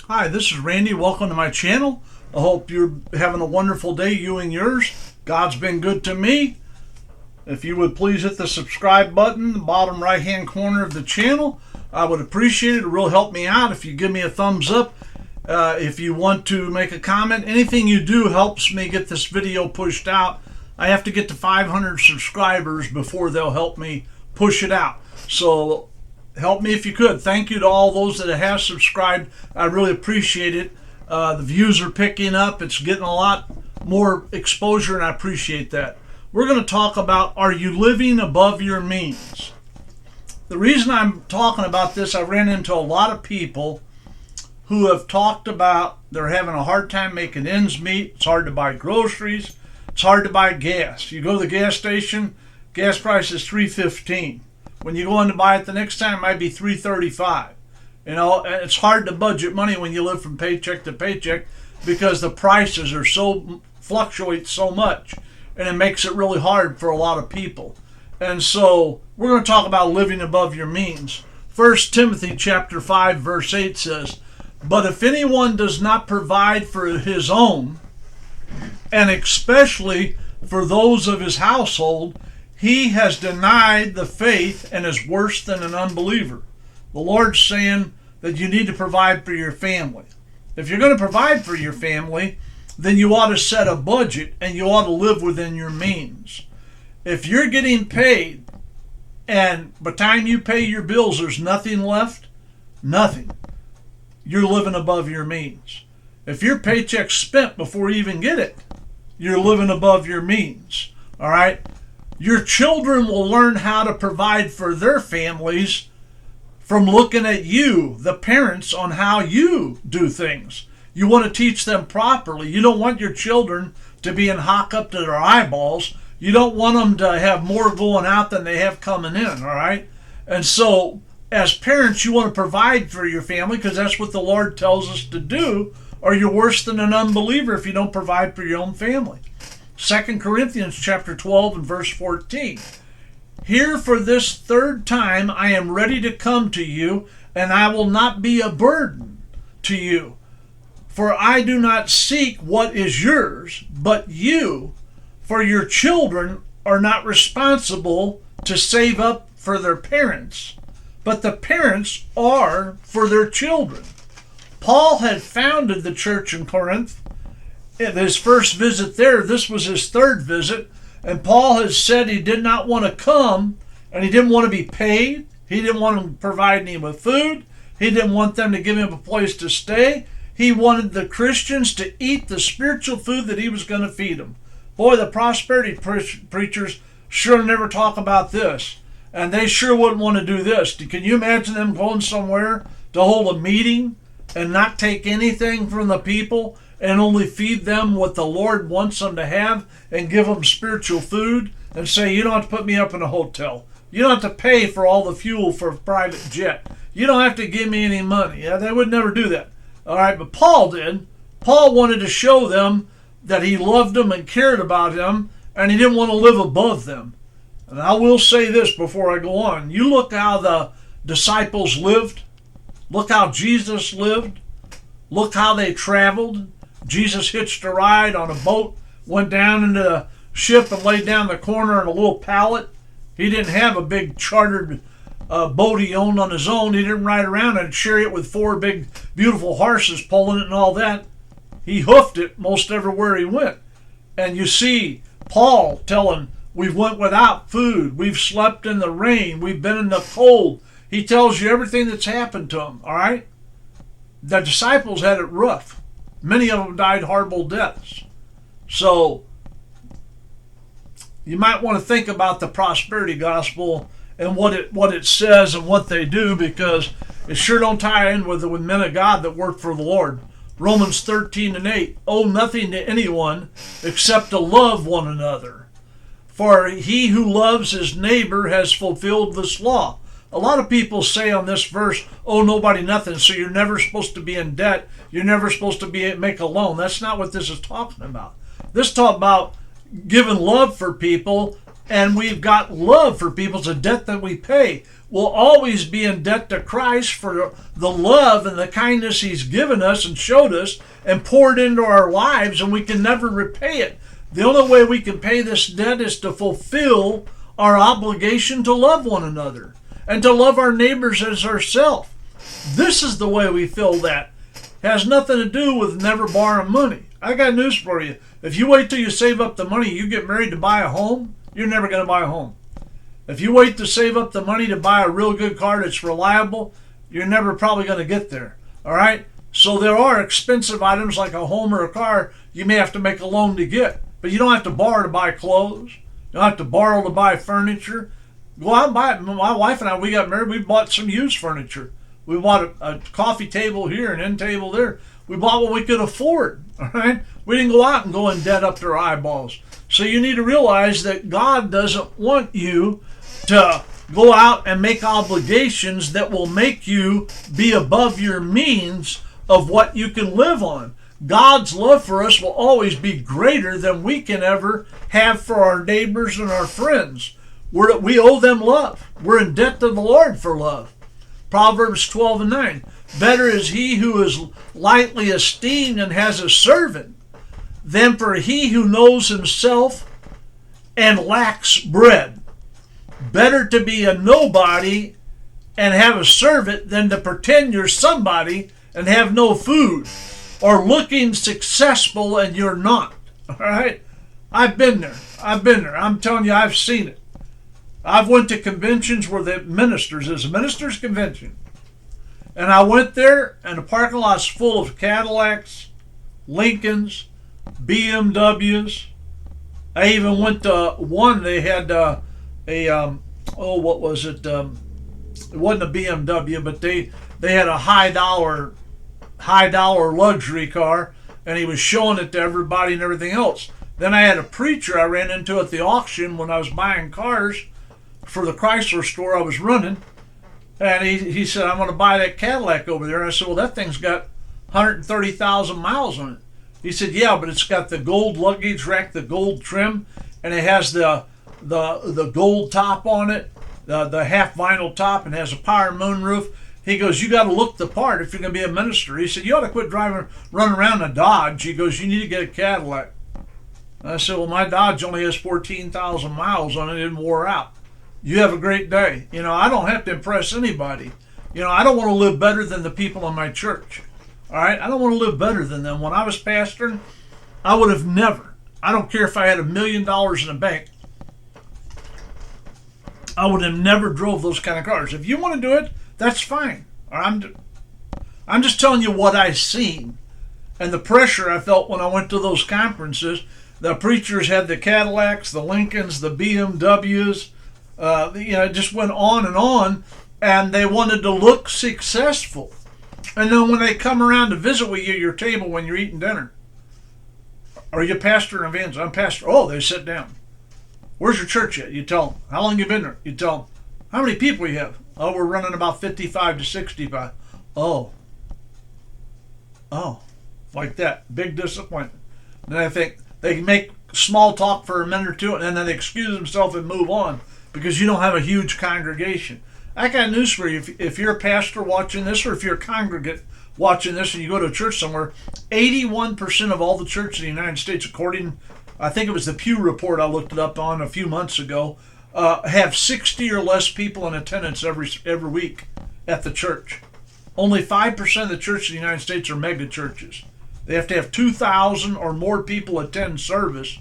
Hi, this is Randy. Welcome to my channel. I hope you're having a wonderful day, you and yours. God's been good to me. If you would please hit the subscribe button, the bottom right hand corner of the channel, I would appreciate it. It will help me out if you give me a thumbs up. If you want to make a comment, anything you do helps me get this video pushed out. I have to get to 500 subscribers before they'll help me push it out. So help me if you could. Thank you to all those that have subscribed. I really appreciate it. The views are picking up. It's getting a lot more exposure, and I appreciate that. We're going to talk about, are you living above your means? The reason I'm talking about this, I ran into a lot of people who have talked about they're having a hard time making ends meet. It's hard to buy groceries. It's hard to buy gas. You go to the gas station, gas price is $3.15. When you go in to buy it the next time, it might be $3.35. You know, and it's hard to budget money when you live from paycheck to paycheck because the prices are so fluctuate so much, and it makes it really hard for a lot of people. And so we're going to talk about living above your means. 1 Timothy chapter 5 verse 8 says, "But if anyone does not provide for his own, and especially for those of his household, he has denied the faith and is worse than an unbeliever." The Lord's saying that you need to provide for your family. If you're going to provide for your family, then you ought to set a budget and you ought to live within your means. If you're getting paid and by the time you pay your bills there's nothing left, nothing, you're living above your means. If your paycheck's spent before you even get it, you're living above your means. All right? Your children will learn how to provide for their families from looking at you, the parents, on how you do things. You want to teach them properly. You don't want your children to be in hock up to their eyeballs. You don't want them to have more going out than they have coming in, all right? And so, as parents, you want to provide for your family because that's what the Lord tells us to do, or you're worse than an unbeliever if you don't provide for your own family. 2 Corinthians chapter 12 and verse 14. "Here for this third time I am ready to come to you, and I will not be a burden to you. For I do not seek what is yours, but you. For your children are not responsible to save up for their parents, but the parents are for their children." Paul had founded the church in Corinth. In his first visit there, this was his third visit, and Paul had said he did not want to come, and he didn't want to be paid. He didn't want to provide any with food. He didn't want them to give him a place to stay. He wanted the Christians to eat the spiritual food that he was going to feed them. Boy, the prosperity preachers sure never talk about this, and they sure wouldn't want to do this. Can you imagine them going somewhere to hold a meeting and not take anything from the people and only feed them what the Lord wants them to have and give them spiritual food and say, you don't have to put me up in a hotel. You don't have to pay for all the fuel for a private jet. You don't have to give me any money. Yeah, they would never do that. All right, but Paul did. Paul wanted to show them that he loved them and cared about them, and he didn't want to live above them. And I will say this before I go on. You look how the disciples lived. Look how Jesus lived. Look how they traveled. Jesus hitched a ride on a boat, went down into the ship and laid down in the corner on a little pallet. He didn't have a big chartered boat he owned on his own. He didn't ride around in a chariot with 4 big, beautiful horses pulling it and all that. He hoofed it most everywhere he went. And you see Paul telling, we've went without food. We've slept in the rain. We've been in the cold. He tells you everything that's happened to him, all right? The disciples had it rough. Many of them died horrible deaths. So you might want to think about the prosperity gospel and what it says and what they do, because it sure don't tie in with men of God that work for the Lord. Romans 13 and 8, "Owe nothing to anyone except to love one another. For he who loves his neighbor has fulfilled this law." A lot of people say on this verse, "Owe nobody nothing," so you're never supposed to be in debt. You're never supposed to make a loan. That's not what this is talking about. This is talking about giving love for people and we've got love for people. It's a debt that we pay. We'll always be in debt to Christ for the love and the kindness he's given us and showed us and poured into our lives, and we can never repay it. The only way we can pay this debt is to fulfill our obligation to love one another and to love our neighbors as ourselves. This is the way we fill that. It has nothing to do with never borrowing money. I got news for you. If you wait till you save up the money, you get married to buy a home, you're never going to buy a home. If you wait to save up the money to buy a real good car that's reliable, you're never probably going to get there. All right? So there are expensive items like a home or a car you may have to make a loan to get. But you don't have to borrow to buy clothes. You don't have to borrow to buy furniture. Go out and buy it. My wife and I, we got married, we bought some used furniture. We bought a coffee table here, an end table there. We bought what we could afford. All right? We didn't go out and go in debt up to our eyeballs. So you need to realize that God doesn't want you to go out and make obligations that will make you be above your means of what you can live on. God's love for us will always be greater than we can ever have for our neighbors and our friends. We owe them love. We're in debt to the Lord for love. Proverbs 12:9. Better is he who is lightly esteemed and has a servant than for he who knows himself and lacks bread. Better to be a nobody and have a servant than to pretend you're somebody and have no food, or looking successful and you're not. All right? I've been there. I'm telling you, I've seen it. I've went to conventions where the ministers, it's a minister's convention. And I went there and the parking lot's full of Cadillacs, Lincolns, BMWs. I even went to one, they had what was it? It wasn't a BMW, but they had a high dollar luxury car, and he was showing it to everybody and everything else. Then I had a preacher I ran into at the auction when I was buying cars for the Chrysler store I was running, and he said, I'm going to buy that Cadillac over there. And I said, well, that thing's got 130,000 miles on it. He said, yeah, but it's got the gold luggage rack, the gold trim, and it has the gold top on it, the half vinyl top, and has a power moonroof. He goes, you got to look the part if you're going to be a minister. He said, you ought to quit running around a Dodge. He goes, you need to get a Cadillac. I said, well, my Dodge only has 14,000 miles on it and wore out. You have a great day. I don't have to impress anybody. I don't want to live better than the people in my church. All right? I don't want to live better than them. When I was pastoring, I would have never, I don't care if I had $1 million in the bank, I would have never drove those kind of cars. If you want to do it, that's fine. I'm just telling you what I've seen and the pressure I felt when I went to those conferences. The preachers had the Cadillacs, the Lincolns, the BMWs. It just went on, and they wanted to look successful. And then when they come around to visit with you at your table when you're eating dinner, are you pastor and evangelist? I'm pastor. Oh, they sit down. Where's your church at? You tell them. How long you been there? You tell them. How many people you have? Oh, we're running about 55 to 65. Oh, like that. Big disappointment. Then I think they make small talk for a minute or two, and then they excuse themselves and move on because you don't have a huge congregation. I got news for you. If you're a pastor watching this, or if you're a congregant watching this and you go to a church somewhere, 81% of all the churches in the United States, according, I think it was the Pew Report I looked it up on a few months ago, have 60 or less people in attendance every week at the church. Only 5% of the churches in the United States are mega churches. They have to have 2,000 or more people attend service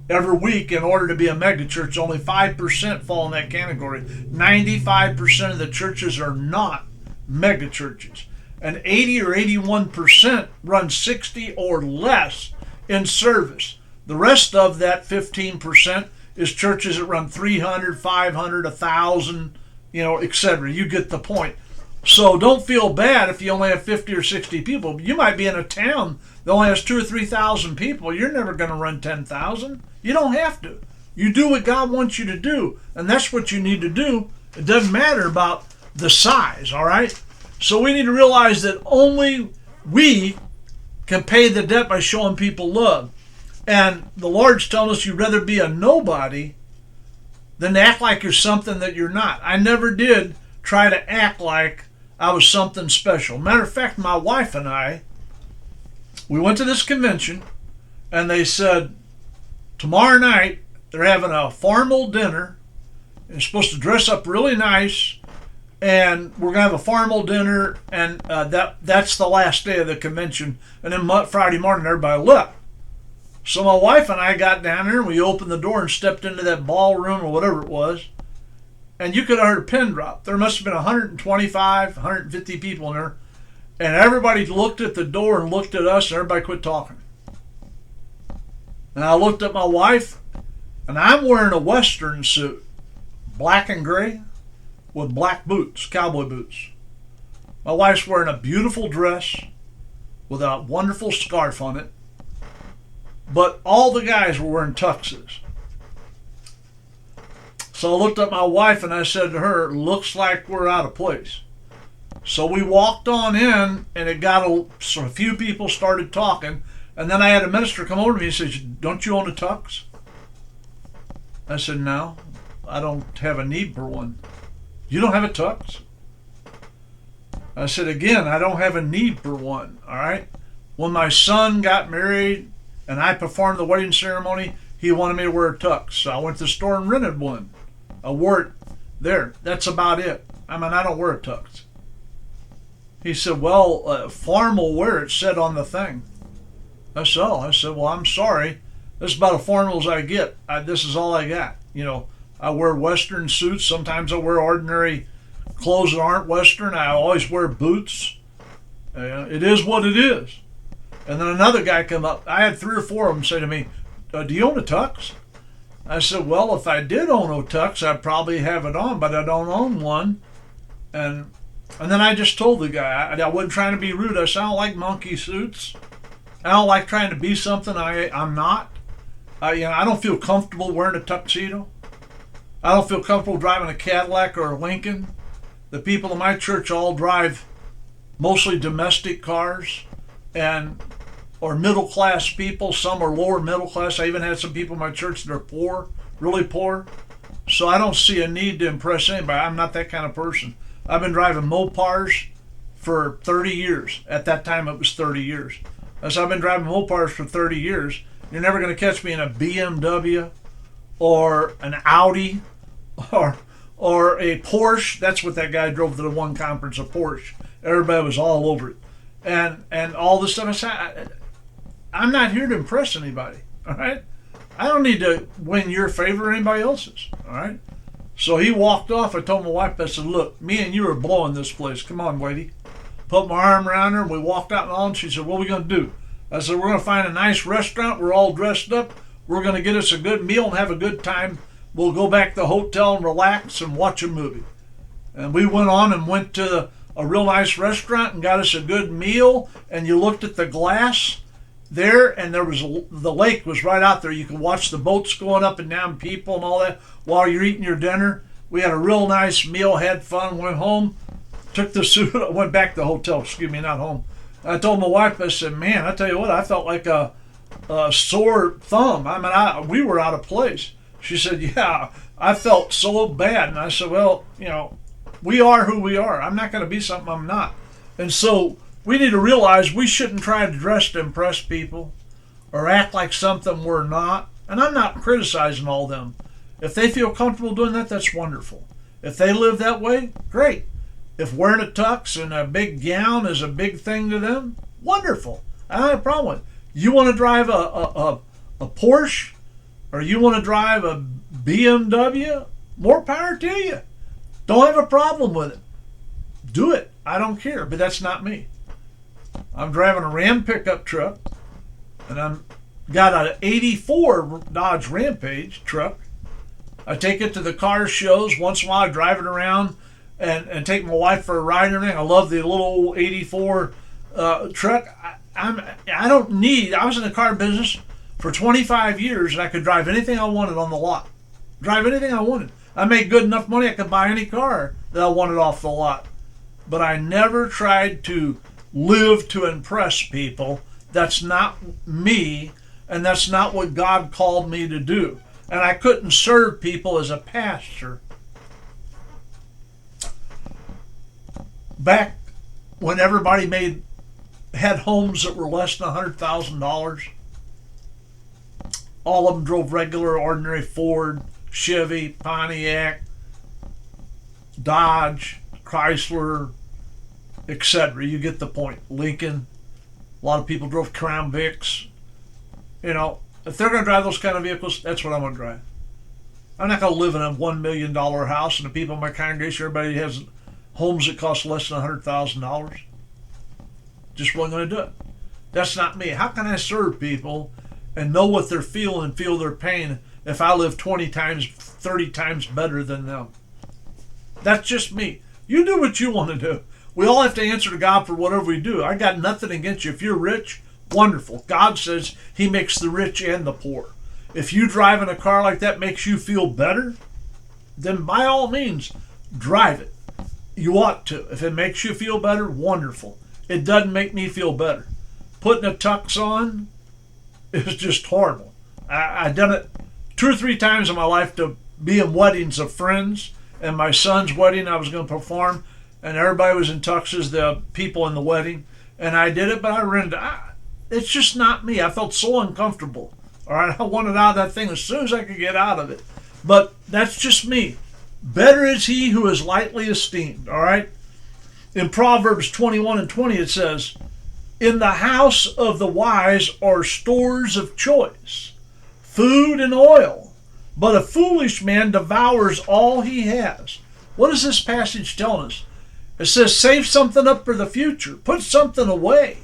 every week in order to be a mega church. Only 5% fall in that category. 95% of the churches are not mega churches. And 80 or 81% run 60 or less in service. The rest of that 15% is churches that run 300, 500, 1,000, etc. You get the point. So don't feel bad if you only have 50 or 60 people. You might be in a town that only has 2,000 or 3,000 people. You're never going to run 10,000. You don't have to. You do what God wants you to do, and that's what you need to do. It doesn't matter about the size, all right? So we need to realize that only we can pay the debt by showing people love. And the Lord's telling us you'd rather be a nobody than to act like you're something that you're not. I never did try to act like I was something special. Matter of fact, my wife and I, we went to this convention, and they said, tomorrow night, they're having a formal dinner. You're supposed to dress up really nice, and we're going to have a formal dinner, and that's the last day of the convention. And then Friday morning, everybody left. So my wife and I got down there, and we opened the door and stepped into that ballroom or whatever it was, and you could have heard a pin drop. There must have been 125, 150 people in there, and everybody looked at the door and looked at us, and everybody quit talking. And I looked at my wife, and I'm wearing a Western suit, black and gray, with black boots, cowboy boots. My wife's wearing a beautiful dress with a wonderful scarf on it, but all the guys were wearing tuxes. So I looked at my wife and I said to her, looks like we're out of place. So we walked on in, and it got so a few people started talking, and then I had a minister come over to me and says, don't you own a tux? I said, no, I don't have a need for one. You don't have a tux? I said, again, I don't have a need for one, all right? When my son got married and I performed the wedding ceremony, he wanted me to wear a tux. So I went to the store and rented one. I wore it there. That's about it. I mean, I don't wear a tux. He said, well, formal wear, it said on the thing. That's all. I said, well, I'm sorry. This is about as formal as I get. This is all I got. You know, I wear Western suits. Sometimes I wear ordinary clothes that aren't Western. I always wear boots. It is what it is. And then another guy come up. I had 3 or 4 of them say to me, do you own a tux? I said, well, if I did own a tux, I'd probably have it on, but I don't own one. And then I just told the guy, I wasn't trying to be rude. I said, I don't like monkey suits. I don't like trying to be something I'm not. I don't feel comfortable wearing a tuxedo. I don't feel comfortable driving a Cadillac or a Lincoln. The people in my church all drive mostly domestic cars or middle class people. Some are lower middle class. I even had some people in my church that are poor, really poor. So I don't see a need to impress anybody. I'm not that kind of person. I've been driving Mopars for 30 years. At that time, it was 30 years. So I've been driving Mopars for 30 years. You're never going to catch me in a BMW or an Audi or a Porsche. That's what that guy drove to the one conference, a Porsche. Everybody was all over it. And all this stuff. I said, I'm not here to impress anybody, all right? I don't need to win your favor or anybody else's, all right? So he walked off. I told my wife, I said, look, me and you are blowing this place. Come on, lady. Put my arm around her, and we walked out in the hall, and she said, what are we going to do? I said, we're going to find a nice restaurant. We're all dressed up. We're going to get us a good meal and have a good time. We'll go back to the hotel and relax and watch a movie. And we went on and went to a real nice restaurant and got us a good meal. And you looked at the glass there, and there was the lake was right out there. You could watch the boats going up and down, people and all that while you're eating your dinner. We had a real nice meal, had fun, went home, took the suit, went back to the hotel, not home. I told my wife, I said, man, I tell you what, I felt like a sore thumb. I mean, we were out of place. She said, yeah, I felt so bad. And I said, well, we are who we are. I'm not going to be something I'm not. And so we need to realize we shouldn't try to dress to impress people or act like something we're not. And I'm not criticizing all them. If they feel comfortable doing that, that's wonderful. If they live that way, great. If wearing a tux and a big gown is a big thing to them, wonderful. I don't have a problem with it. You want to drive a Porsche or you want to drive a BMW, more power to you. Don't have a problem with it. Do it. I don't care, but that's not me. I'm driving a Ram pickup truck, and I'm got an 84 Dodge Rampage truck. I take it to the car shows. Once in a while, I drive it around and take my wife for a ride and everything. I love the little old 84 truck. I don't need, I was in the car business for 25 years, and I could drive anything I wanted on the lot. Drive anything I wanted. I made good enough money I could buy any car that I wanted off the lot. But I never tried to live to impress people. That's not me, and that's not what God called me to do. and I couldn't serve people as a pastor. Back when everybody had homes that were less than $100,000, all of them drove regular, ordinary Ford, Chevy, Pontiac, Dodge, Chrysler, etc. You get the point. Lincoln. A lot of people drove Crown Vics. You know, if they're going to drive those kind of vehicles, that's what I'm going to drive. I'm not going to live in a $1 million house, and the people in my congregation, everybody has homes that cost less than $100,000. Just wasn't going to do it. That's not me. How can I serve people and know what they're feeling and feel their pain if I live 20 times, 30 times better than them? That's just me. You do what you want to do. We all have to answer to God for whatever we do. I got nothing against you. If you're rich, wonderful. God says he makes the rich and the poor. If you drive in a car like that makes you feel better, then by all means, drive it. You ought to. If it makes you feel better, wonderful. It doesn't make me feel better. Putting a tux on is just horrible. I've done it 2 or 3 times in my life to be in weddings of friends. And my son's wedding, I was going to perform, and everybody was in tuxes, the people in the wedding, and I did it, but it's just not me. I felt so uncomfortable. All right, I wanted out of that thing as soon as I could get out of it. But that's just me. Better is he who is lightly esteemed. All right. In Proverbs 21:20 it says, "In the house of the wise are stores of choice, food and oil. But a foolish man devours all he has." What is this passage telling us? It says save something up for the future. Put something away.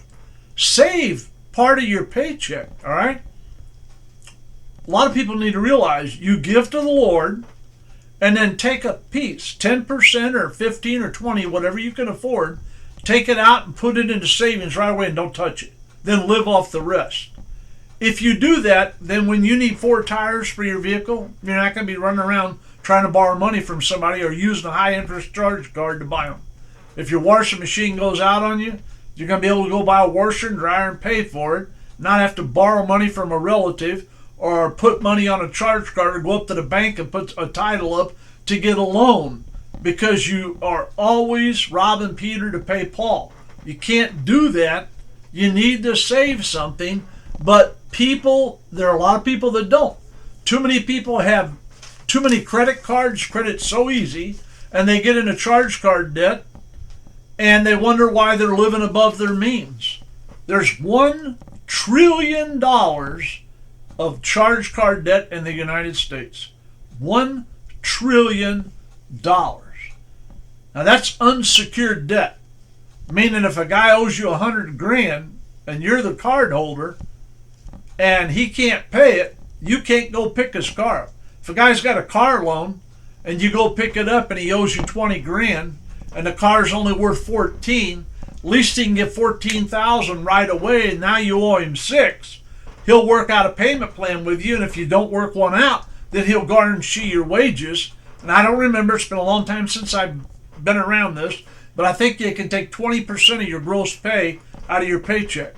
Save part of your paycheck, all right? A lot of people need to realize you give to the Lord and then take a piece, 10% or 15 or 20, whatever you can afford, take it out and put it into savings right away and don't touch it. Then live off the rest. If you do that, then when you need 4 tires for your vehicle, you're not going to be running around trying to borrow money from somebody or using a high-interest charge card to buy them. If your washing machine goes out on you, you're going to be able to go buy a washer and dryer and pay for it, not have to borrow money from a relative or put money on a charge card or go up to the bank and put a title up to get a loan, because you are always robbing Peter to pay Paul. You can't do that. You need to save something. But there are a lot of people that don't. Too many people have too many credit cards, credit's so easy, and they get into charge card debt, and they wonder why they're living above their means. There's $1 trillion of charge card debt in the United States. $1 trillion. Now that's unsecured debt, meaning if a guy owes you $100,000 and you're the card holder, and he can't pay it, you can't go pick his car up. If a guy's got a car loan and you go pick it up and he owes you $20,000 and the car's only worth $14,000, at least he can get $14,000 right away, and now you owe him $6,000. He'll work out a payment plan with you, and if you don't work one out, then he'll guarantee your wages. And I don't remember, it's been a long time since I've been around this, but I think you can take 20% of your gross pay out of your paycheck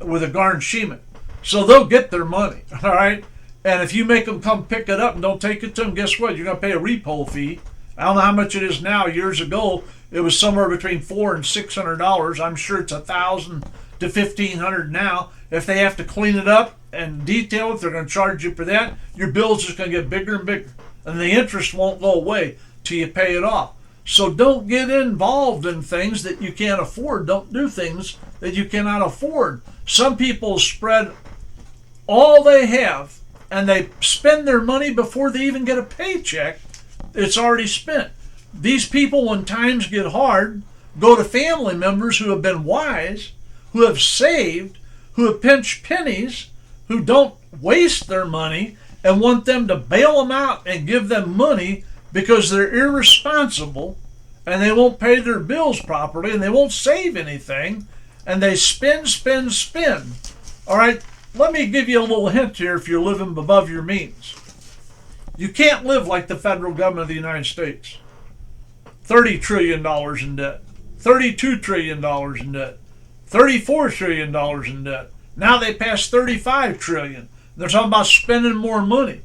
with a garnishment. So they'll get their money, all right? And if you make them come pick it up and don't take it to them, guess what? You're going to pay a repo fee. I don't know how much it is now. Years ago, it was somewhere between $400 and $600. I'm sure it's $1,000 to $1,500 now. If they have to clean it up and detail it, they're going to charge you for that. Your bill's just going to get bigger and bigger, and the interest won't go away till you pay it off. So don't get involved in things that you can't afford. Don't do things that you cannot afford. Some people spread all they have, and they spend their money before they even get a paycheck. It's already spent. These people, when times get hard, go to family members who have been wise, who have saved, who have pinched pennies, who don't waste their money, and want them to bail them out and give them money because they're irresponsible and they won't pay their bills properly and they won't save anything, and they spend. All right, let me give you a little hint here if you're living above your means. You can't live like the federal government of the United States. $30 trillion in debt, $32 trillion in debt, $34 trillion in debt. Now they passed $35 trillion. They're talking about spending more money.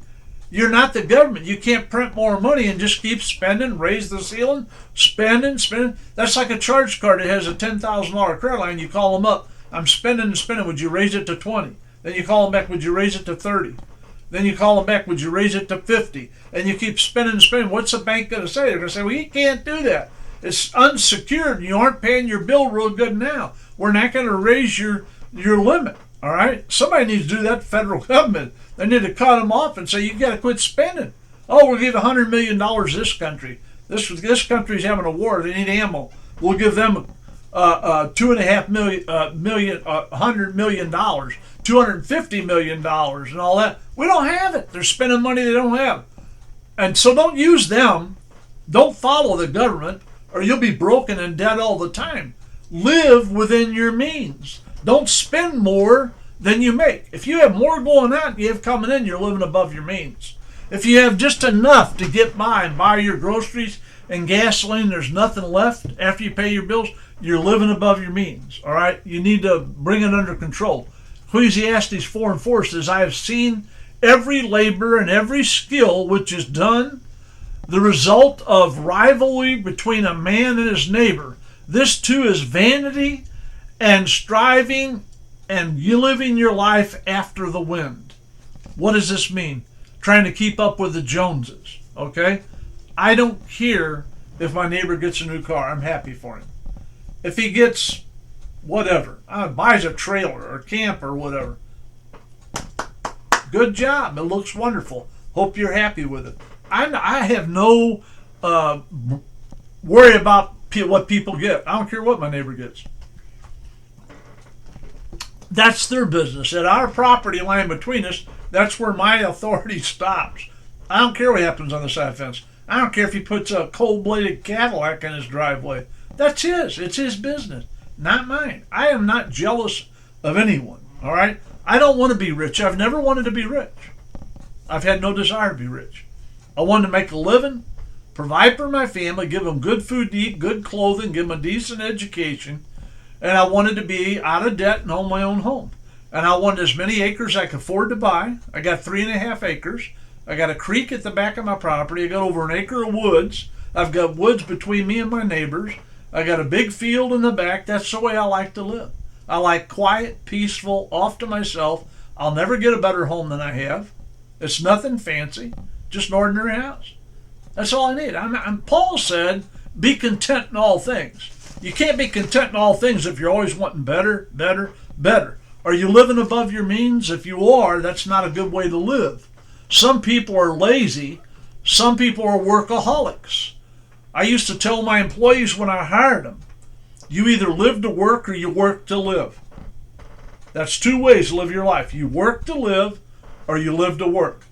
You're not the government. You can't print more money and just keep spending, raise the ceiling, spending. That's like a charge card that has a $10,000 credit line. You call them up. I'm spending and spending. Would you raise it to 20? Then you call them back. Would you raise it to 30? Then you call them back. Would you raise it to 50? And you keep spending and spending. What's the bank going to say? They're going to say, well, you can't do that. It's unsecured. You aren't paying your bill real good now. We're not going to raise your limit. All right? Somebody needs to do that, the federal government. They need to cut them off and say, you got to quit spending. Oh, we'll give $100 million to this country. This country's having a war. They need ammo. We'll give them $100 million, $250 million, and all that. We don't have it. They're spending money they don't have. And so don't use them. Don't follow the government, or you'll be broken and dead all the time. Live within your means. Don't spend more than you make. If you have more going out than you have coming in, you're living above your means. If you have just enough to get by and buy your groceries and gasoline, there's nothing left after you pay your bills, you're living above your means. All right? You need to bring it under control. Ecclesiastes 4:4 says, I have seen every labor and every skill which is done, the result of rivalry between a man and his neighbor. This too is vanity and striving and you living your life after the wind. What does this mean? Trying to keep up with the Joneses, okay? I don't care if my neighbor gets a new car. I'm happy for him. If he gets whatever, buys a trailer or camper or whatever, good job. It looks wonderful. Hope you're happy with it. I have no worry about what people get. I don't care what my neighbor gets. That's their business. At our property line between us, that's where my authority stops. I don't care what happens on the side of the fence. I don't care if he puts a cold-bladed Cadillac in his driveway. That's his. It's his business, not mine. I am not jealous of anyone, all right? I don't want to be rich. I've never wanted to be rich. I've had no desire to be rich. I wanted to make a living, provide for my family, give them good food to eat, good clothing, give them a decent education, and I wanted to be out of debt and own my own home. And I wanted as many acres I could afford to buy. I got 3.5 acres. I got a creek at the back of my property. I got over an acre of woods. I've got woods between me and my neighbors. I got a big field in the back. That's the way I like to live. I like quiet, peaceful, off to myself. I'll never get a better home than I have. It's nothing fancy, just an ordinary house. That's all I need. Paul said, be content in all things. You can't be content in all things if you're always wanting better, better, better. Are you living above your means? If you are, that's not a good way to live. Some people are lazy. Some people are workaholics. I used to tell my employees when I hired them, you either live to work or you work to live. That's two ways to live your life. You work to live or you live to work.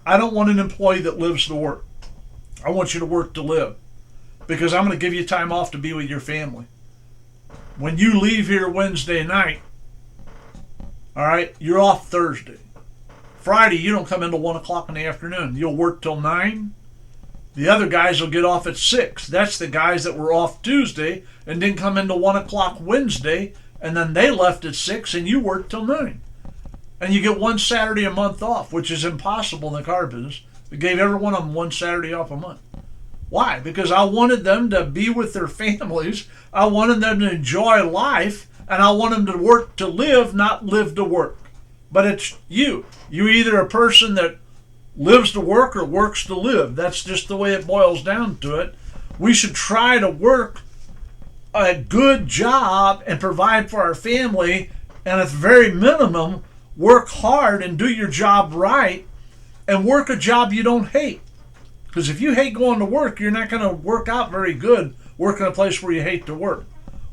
I don't want an employee that lives to work. I want you to work to live, because I'm going to give you time off to be with your family. When you leave here Wednesday night, all right, you're off Thursday. Friday, you don't come until 1 o'clock in the afternoon. You'll work till 9. The other guys will get off at 6. That's the guys that were off Tuesday and didn't come into 1 o'clock Wednesday, and then they left at 6 and you worked till 9. And you get one Saturday a month off, which is impossible in the car business. We gave every one of them one Saturday off a month. Why? Because I wanted them to be with their families. I wanted them to enjoy life, and I want them to work to live, not live to work. But it's you. You're either a person that lives to work or works to live. That's just the way it boils down to it. We should try to work a good job and provide for our family, and at the very minimum, work hard and do your job right, and work a job you don't hate. Because if you hate going to work, you're not going to work out very good working a place where you hate to work.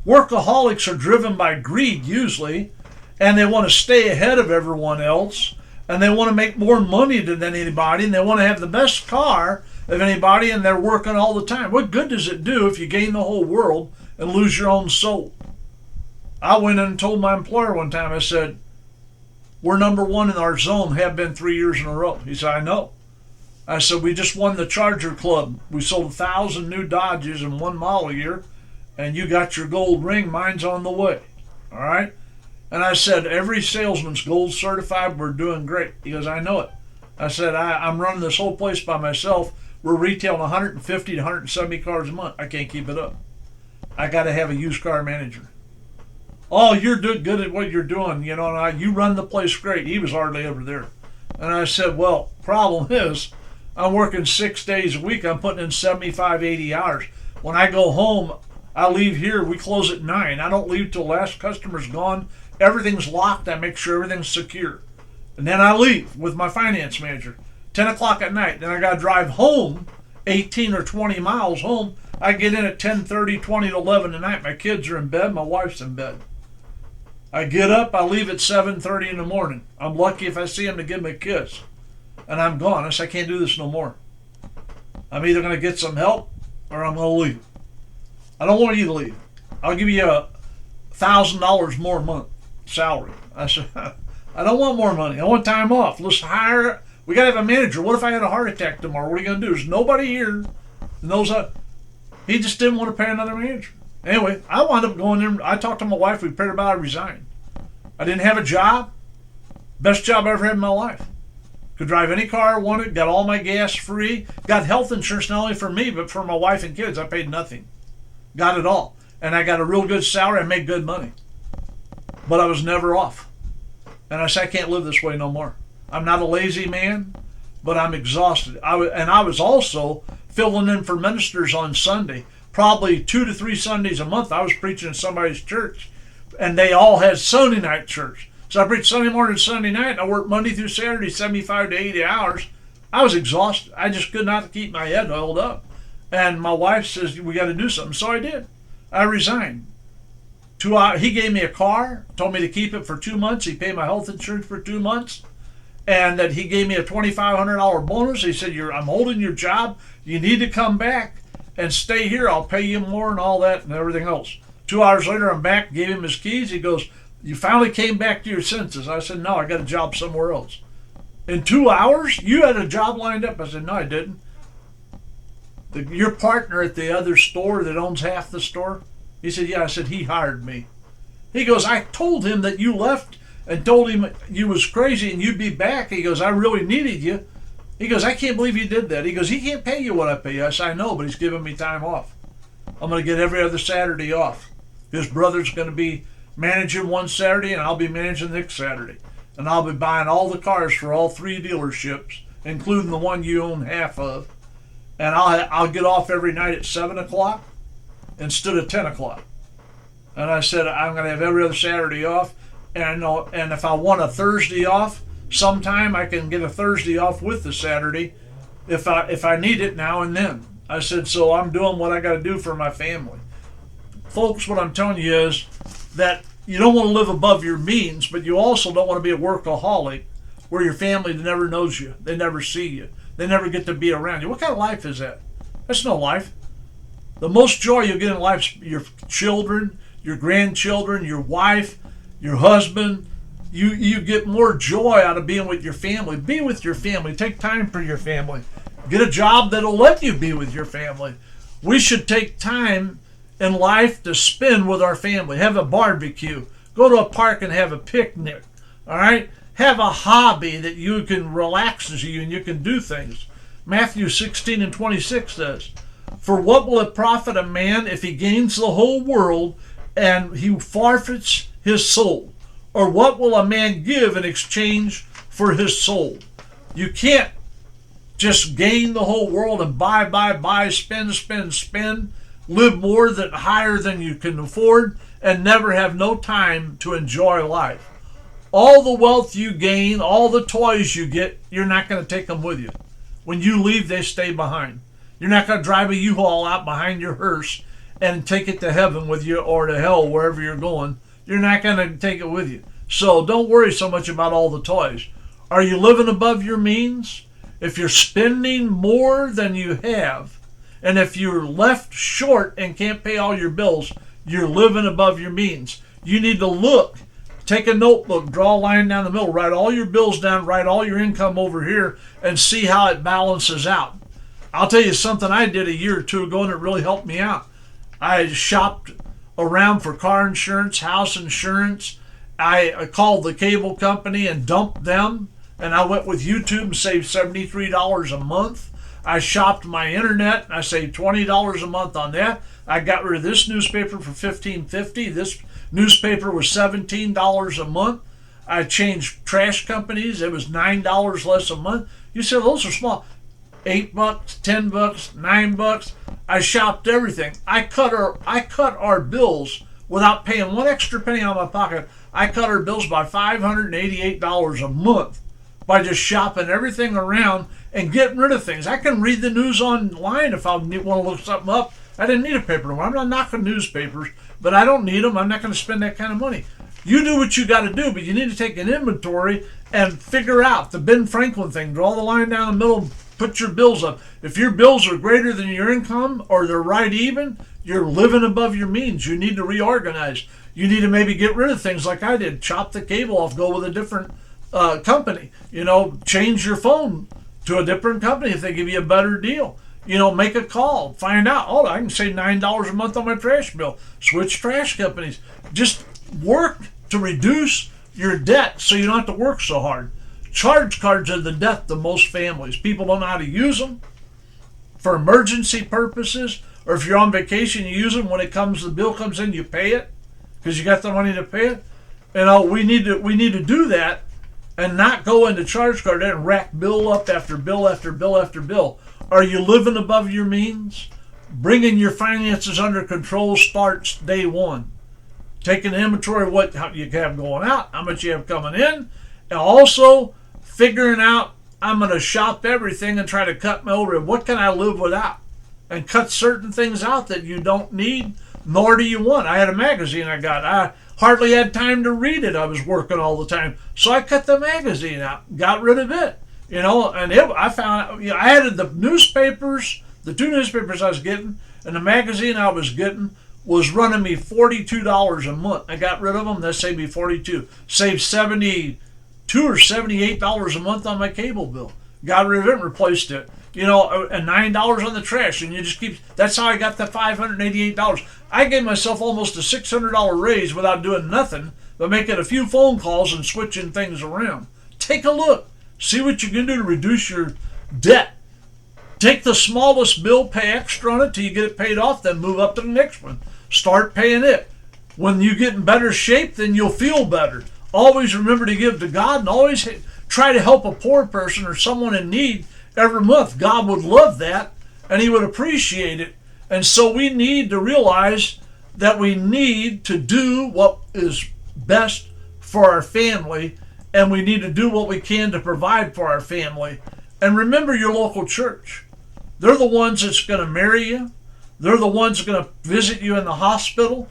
Workaholics are driven by greed usually, and they want to stay ahead of everyone else, and they want to make more money than anybody, and they want to have the best car of anybody, and they're working all the time. What good does it do if you gain the whole world and lose your own soul? I went in and told my employer one time, I said, we're number one in our zone, have been 3 years in a row. He said, I know. I said, we just won the Charger Club. We sold 1,000 new Dodges in one model year, and you got your gold ring. Mine's on the way. All right? And I said, every salesman's gold certified. We're doing great. He goes, I know it. I said, I'm running this whole place by myself. We're retailing 150 to 170 cars a month. I can't keep it up. I got to have a used car manager. Oh, you're good at what you're doing, you know, and you run the place great. He was hardly ever there. And I said, well, problem is, I'm working 6 days a week. I'm putting in 75, 80 hours. When I go home, I leave here. We close at 9. I don't leave till the last customer's gone. Everything's locked. I make sure everything's secure. And then I leave with my finance manager. 10 o'clock at night. Then I got to drive home 18 or 20 miles home. I get in at 10:30, 20 to 11 at night. My kids are in bed. My wife's in bed. I get up. I leave at 7:30 in the morning. I'm lucky if I see him to give him a kiss. And I'm gone. I said, I can't do this no more. I'm either going to get some help or I'm going to leave. I don't want you to leave. I'll give you $1,000 more a month salary. I said, I don't want more money. I want time off. Let's hire. We got to have a manager. What if I had a heart attack tomorrow? What are you going to do? There's nobody here that knows that. He just didn't want to pay another manager. Anyway, I wound up going in. I talked to my wife. We prayed about it. I resigned. I didn't have a job. Best job I ever had in my life. Could drive any car I wanted. Got all my gas free. Got health insurance not only for me, but for my wife and kids. I paid nothing. Got it all. And I got a real good salary. I made good money. But I was never off. And I said, I can't live this way no more. I'm not a lazy man, but I'm exhausted. I was also filling in for ministers on Sunday. Probably 2 to 3 Sundays a month I was preaching in somebody's church. And they all had Sunday night church. So I preached Sunday morning and Sunday night. And I worked Monday through Saturday, 75 to 80 hours. I was exhausted. I just could not keep my head held up. And my wife says, we got to do something. So I did. I resigned. 2 hours. He gave me a car, told me to keep it for 2 months. He paid my health insurance for 2 months. And that he gave me a $2,500 bonus. He said, I'm holding your job. You need to come back and stay here. I'll pay you more and all that and everything else. 2 hours later, I'm back, gave him his keys. He goes, you finally came back to your senses. I said, no, I got a job somewhere else. In 2 hours, you had a job lined up. I said, no, I didn't. Your partner at the other store that owns half the store, he said, yeah. I said, he hired me. He goes, I told him that you left and told him you was crazy and you'd be back. He goes, I really needed you. He goes, I can't believe you did that. He goes, he can't pay you what I pay you. I said, I know, but he's giving me time off. I'm going to get every other Saturday off. His brother's going to be managing one Saturday and I'll be managing next Saturday. And I'll be buying all the cars for all 3 dealerships, including the one you own half of. And I'll get off every night at 7 o'clock instead of 10 o'clock. And I said, I'm going to have every other Saturday off. And if I want a Thursday off, sometime I can get a Thursday off with the Saturday if I need it now and then. I said, so I'm doing what I got to do for my family. Folks, what I'm telling you is that you don't want to live above your means, but you also don't want to be a workaholic where your family never knows you. They never see you. They never get to be around you. What kind of life is that? That's no life. The most joy you'll get in life is your children, your grandchildren, your wife, your husband. You get more joy out of being with your family. Be with your family. Take time for your family. Get a job that'll let you be with your family. We should take time in life to spend with our family. Have a barbecue. Go to a park and have a picnic. All right? Have a hobby that you can relaxes you and you can do things. Matthew 16:26 says, for what will it profit a man if he gains the whole world and he forfeits his soul? Or what will a man give in exchange for his soul? You can't just gain the whole world and buy, spend, live more than higher than you can afford, and never have no time to enjoy life. All the wealth you gain, all the toys you get, you're not going to take them with you. When you leave, they stay behind. You're not going to drive a U-Haul out behind your hearse and take it to heaven with you or to hell, wherever you're going. You're not going to take it with you. So don't worry so much about all the toys. Are you living above your means? If you're spending more than you have, and if you're left short and can't pay all your bills, you're living above your means. You need to look. Take a notebook, draw a line down the middle, write all your bills down, write all your income over here, and see how it balances out. I'll tell you something I did a year or two ago, and it really helped me out. I shopped around for car insurance, house insurance. I called the cable company and dumped them and I went with YouTube and saved $73 a month. I shopped my internet and I saved $20 a month on that. I got rid of this newspaper for $15.50. This newspaper was $17 a month. I changed trash companies. It was $9 less a month. You said those are small. $8, $10, $9. I shopped everything. I cut our bills without paying one extra penny out of my pocket. I cut our bills by $588 a month by just shopping everything around and getting rid of things. I can read the news online if I want to look something up. I didn't need a paper. I'm not knocking newspapers, but I don't need them. I'm not going to spend that kind of money. You do what you got to do, but you need to take an inventory and figure out the Ben Franklin thing. Draw the line down the middle, put your bills up. If your bills are greater than your income or they're right even, you're living above your means. You need to reorganize. You need to maybe get rid of things like I did. Chop the cable off, go with a different company. Change your phone to a different company if they give you a better deal. Make a call. Find out, I can save $9 a month on my trash bill. Switch trash companies. Just work to reduce your debt so you don't have to work so hard. Charge cards are the death of most families. People don't know how to use them for emergency purposes, or if you're on vacation, you use them. When the bill comes in, you pay it because you got the money to pay it. We need to do that and not go into charge card and rack bill up after bill after bill after bill. Are you living above your means? Bringing your finances under control starts day one. Taking an inventory of what you have going out, how much you have coming in, and also figuring out, I'm going to shop everything and try to cut my overhead. What can I live without? And cut certain things out that you don't need, nor do you want. I had a magazine I hardly had time to read it. I was working all the time. So I cut the magazine out, got rid of it. I found I added the newspapers, the two newspapers I was getting, and the magazine I was getting was running me $42 a month. I got rid of them. That saved me $42. Saved $72 or $78 a month on my cable bill. Got rid of it and replaced it. And $9 on the trash, and you just keep. That's how I got the $588. I gave myself almost a $600 raise without doing nothing but making a few phone calls and switching things around. Take a look. See what you can do to reduce your debt. Take the smallest bill, pay extra on it till you get it paid off, then move up to the next one. Start paying it. When you get in better shape, then you'll feel better. Always remember to give to God, and always try to help a poor person or someone in need every month. God would love that, and He would appreciate it. And so we need to realize that we need to do what is best for our family, and we need to do what we can to provide for our family. And remember your local church. They're the ones that's going to marry you. They're the ones that are going to visit you in the hospital.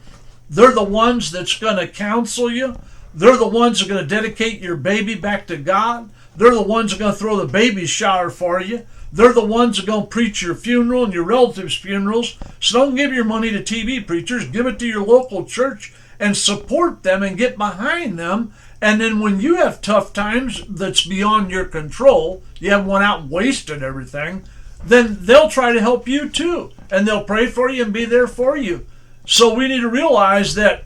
They're the ones that's going to counsel you. They're the ones that are going to dedicate your baby back to God. They're the ones that are going to throw the baby shower for you. They're the ones that are going to preach your funeral and your relatives' funerals. So don't give your money to TV preachers. Give it to your local church and support them and get behind them. And then when you have tough times that's beyond your control, you haven't went out and wasted everything, then they'll try to help you too. And they'll pray for you and be there for you. So we need to realize that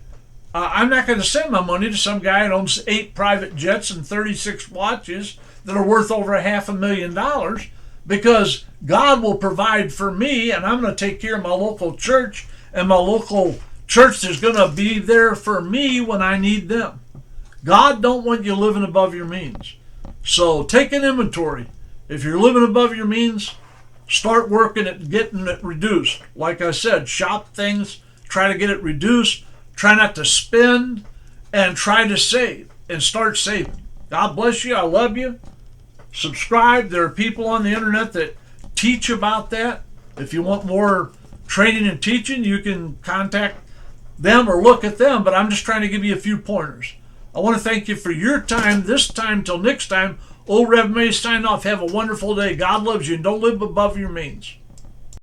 I'm not going to send my money to some guy that owns 8 private jets and 36 watches that are worth over $500,000, because God will provide for me, and I'm going to take care of my local church, and my local church is going to be there for me when I need them. God don't want you living above your means. So take an inventory. If you're living above your means, start working at getting it reduced. Like I said, shop things, try to get it reduced, try not to spend, and try to save, and start saving. God bless you. I love you. Subscribe. There are people on the internet that teach about that. If you want more training and teaching, you can contact them or look at them, but I'm just trying to give you a few pointers. I want to thank you for your time. This time till next time, Old Rev May sign off. Have a wonderful day. God loves you, and don't live above your means.